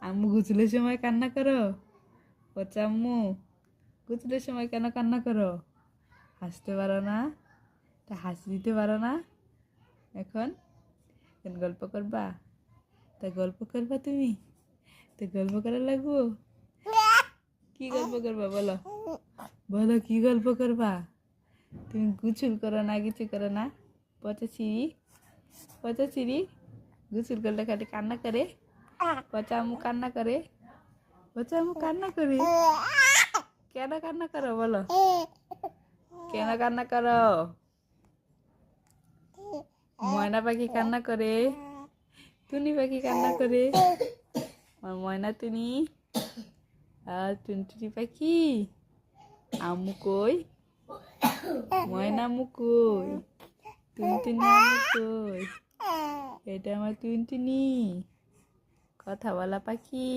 আম্মু গোসলের সময় কান্না করো? পচা আম্মু গোসলের সময় কেন কান্না করো? হাসতে পারো না? তা হাসি দিতে পারো না? এখন এখন গল্প করবা? তা গল্প করবা তুমি? তো গল্প করা লাগবো। কি গল্প করবা বলো? বলো কি গল্প করবা? তুমি গোসল করো না, কিছু করো না? পচা চিড়ি, পচা চিড়ি গোসল করলে খালি কান্না করে। পচা আম্মু কান্না করে, পচা আম্মু কান্না করে। কেন কান্না করো বলো? কেন কান্না করো? ময়না পাখি কান্না করে, টুনি পাখি কান্না করে। আমার ময়না টুনি আর টুনটুনি পাখি। আম্মু কই? ময়না আম্মু কই? টুনটুনি আম্মু কই? এটা আমার টুনটুনি, কথা বলা পাখি।